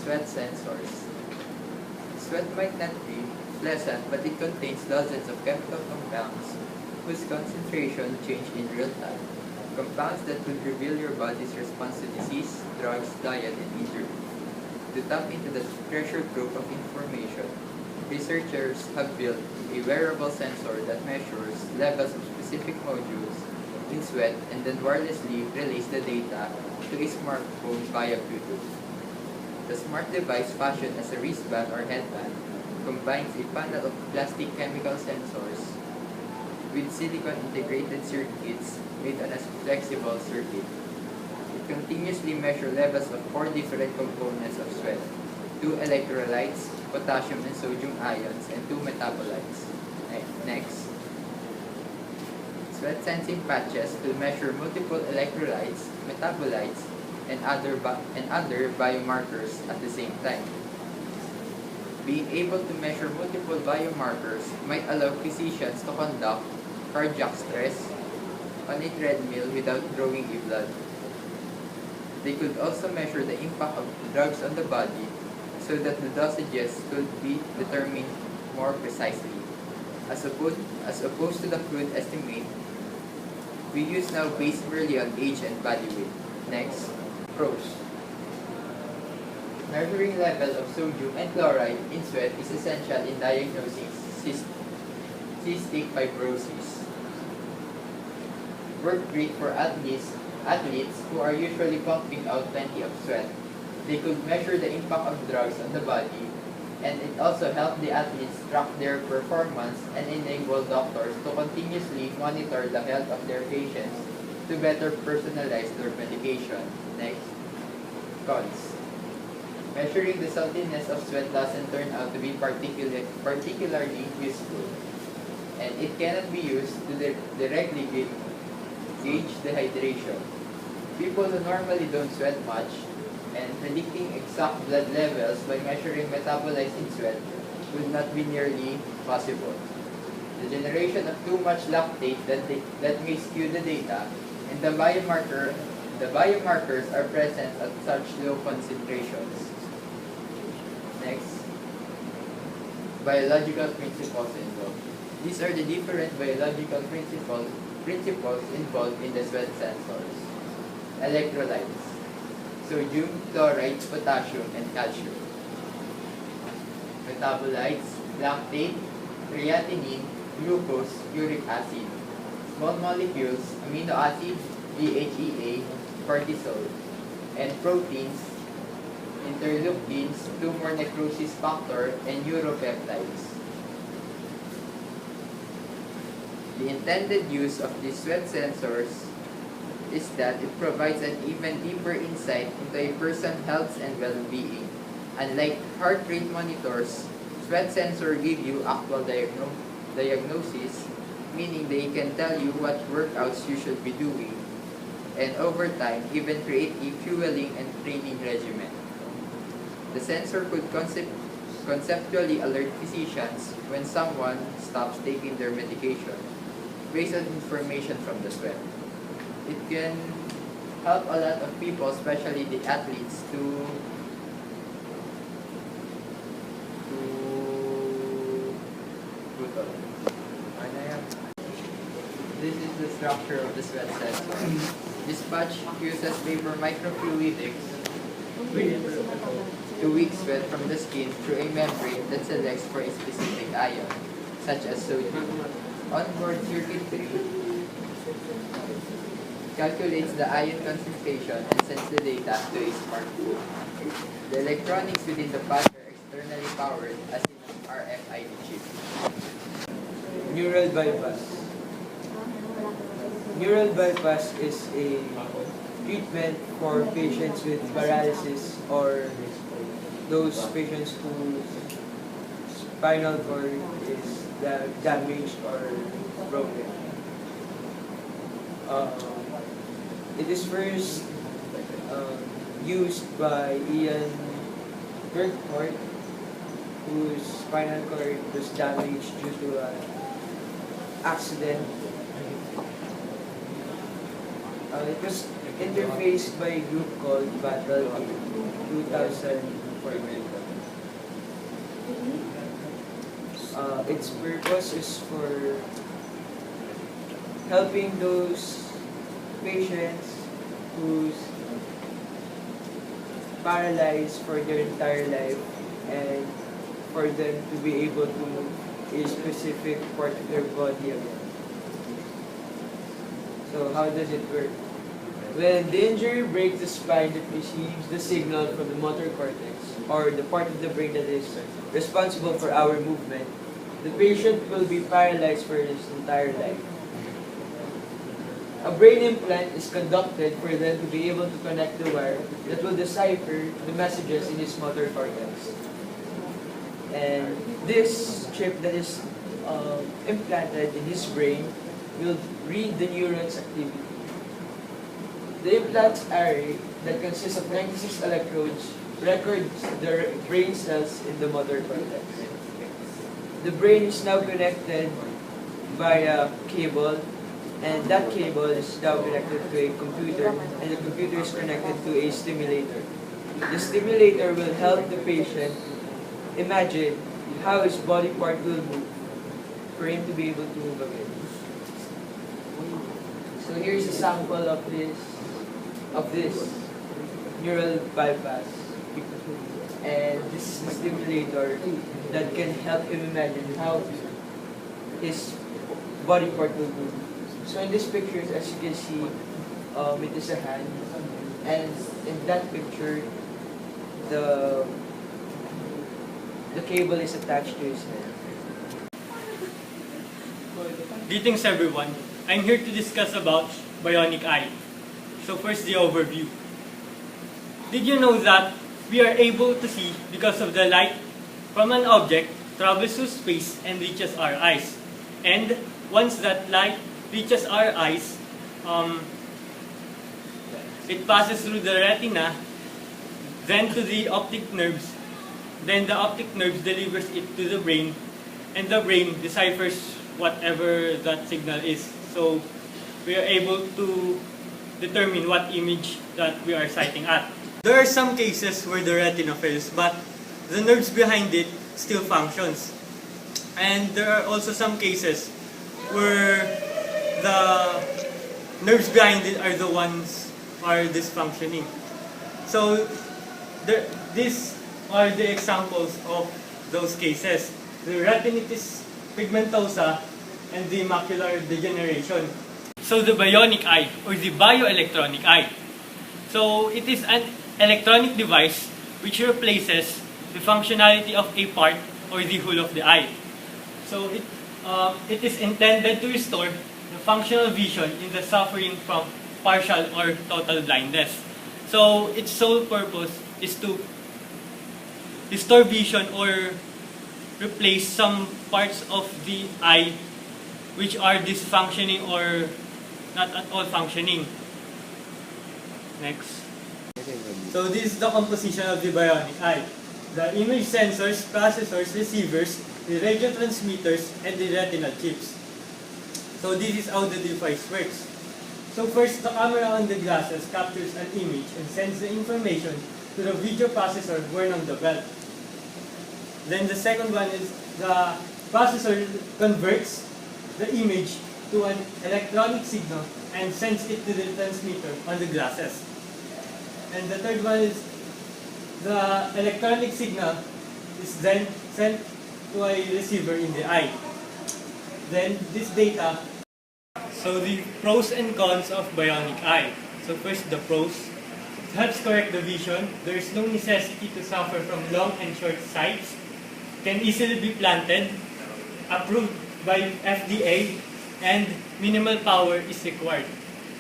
sweat sensors. Sweat might not be pleasant, but it contains dozens of chemical compounds whose concentration change in real time. Compounds that could reveal your body's response to disease, drugs, diet, and injury. To tap into the treasure trove of information, researchers have built a wearable sensor that measures levels of specific modules in sweat and then wirelessly relays the data to a smartphone via Bluetooth. The smart device, fashioned as a wristband or headband, combines a panel of plastic chemical sensors with silicon integrated circuits made on a flexible circuit. It continuously measures levels of 4 different components of sweat: 2 electrolytes, potassium and sodium ions, and 2 metabolites. Next, sweat sensing patches will measure multiple electrolytes, metabolites, and other biomarkers at the same time. Being able to measure multiple biomarkers might allow physicians to conduct cardiac stress on a treadmill without drawing a blood. They could also measure the impact of drugs on the body so that the dosages could be determined more precisely. As opposed to the crude estimate we use now based merely on age and body weight. Next, pros. Measuring level of sodium and chloride in sweat is essential in diagnosing cystic fibrosis. Work great for athletes who are usually pumping out plenty of sweat. They could measure the impact of drugs on the body, and it also helps the athletes track their performance and enable doctors to continuously monitor the health of their patients to better personalize their medication. Next, cons. Measuring the saltiness of sweat doesn't turn out to be particularly useful, and it cannot be used to directly gauge dehydration. People who normally don't sweat much, and predicting exact blood levels by measuring metabolites in sweat would not be nearly possible. The generation of too much lactate that may skew the data, and the biomarkers are present at such low concentrations. Next, biological principles involved. These are the different biological principles involved in the sweat sensors. Electrolytes: sodium, chloride, potassium, and calcium. Metabolites: lactate, creatinine, glucose, uric acid. Small molecules: amino acid, DHEA, cortisol. And proteins: interleukins, tumor necrosis factor, and neuropeptides. The intended use of these sweat sensors is that it provides an even deeper insight into a person's health and well-being. Unlike heart rate monitors, sweat sensors give you actual diagnosis, meaning they can tell you what workouts you should be doing, and over time, even create a fueling and training regimen. The sensor could conceptually alert physicians when someone stops taking their medication based on information from the sweat. It can help a lot of people, especially the athletes, to This is the structure of the sweat sensor. This patch uses vapor microfluidics to weak sweat from the skin through a membrane that selects for a specific ion, such as sodium. Onboard circuitry calculates the ion concentration and sends the data to a smartphone. The electronics within the patch are externally powered as in an RFID chip. Neural bypass. Neural bypass is a treatment for patients with paralysis or those patients whose spinal cord is damaged or broken. It is first used by Ian Burkhardt, whose spinal cord was damaged due to an accident. It was interfaced by a group called Battle in 2000. Its purpose is for helping those patients who's paralyzed for their entire life and for them to be able to a specific part of their body again. So how does it work? When the injury breaks the spine that receives the signal from the motor cortex, or the part of the brain that is responsible for our movement, the patient will be paralyzed for his entire life. A brain implant is conducted for them to be able to connect the wire that will decipher the messages in his motor cortex. And this chip that is implanted in his brain will read the neuron's activity. The implant's array that consists of 96 electrodes records the brain cells in the motor cortex. The brain is now connected via cable, and that cable is now connected to a computer, and the computer is connected to a stimulator. The stimulator will help the patient imagine how his body part will move for him to be able to move again. So here's a sample of this neural bypass. And this is the stimulator that can help him imagine how his body part will move. So in this picture, as you can see, it is a hand, and in that picture, the cable is attached to his head. Greetings everyone. I'm here to discuss about bionic eye. So first, the overview. Did you know that we are able to see because of the light from an object travels through space and reaches our eyes? And once that light reaches our eyes, it passes through the retina, then to the optic nerves, then the optic nerves delivers it to the brain, and the brain deciphers whatever that signal is. So we are able to determine what image that we are sighting at. There are some cases where the retina fails, but the nerves behind it still functions. And there are also some cases where the nerves behind it are the ones are dysfunctioning. So these are the examples of those cases: the retinitis pigmentosa and the macular degeneration. So the bionic eye, or the bioelectronic eye. So it is an electronic device which replaces the functionality of a part or the whole of the eye. So it is intended to restore the functional vision in the suffering from partial or total blindness. So its sole purpose is to restore vision or replace some parts of the eye which are dysfunctioning or not at all functioning. Next. So this is the composition of the bionic eye. The image sensors, processors, receivers, the radio transmitters, and the retinal chips. So this is how the device works. So first, the camera on the glasses captures an image and sends the information to the video processor worn on the belt. Then the second one is the processor converts the image to an electronic signal and sends it to the transmitter on the glasses. And the third one is the electronic signal is then sent to a receiver in the eye. Then this data. So the pros and cons of bionic eye. So first, the pros. It helps correct the vision. There is no necessity to suffer from long and short sights. Can easily be planted. Approved by FDA, and minimal power is required.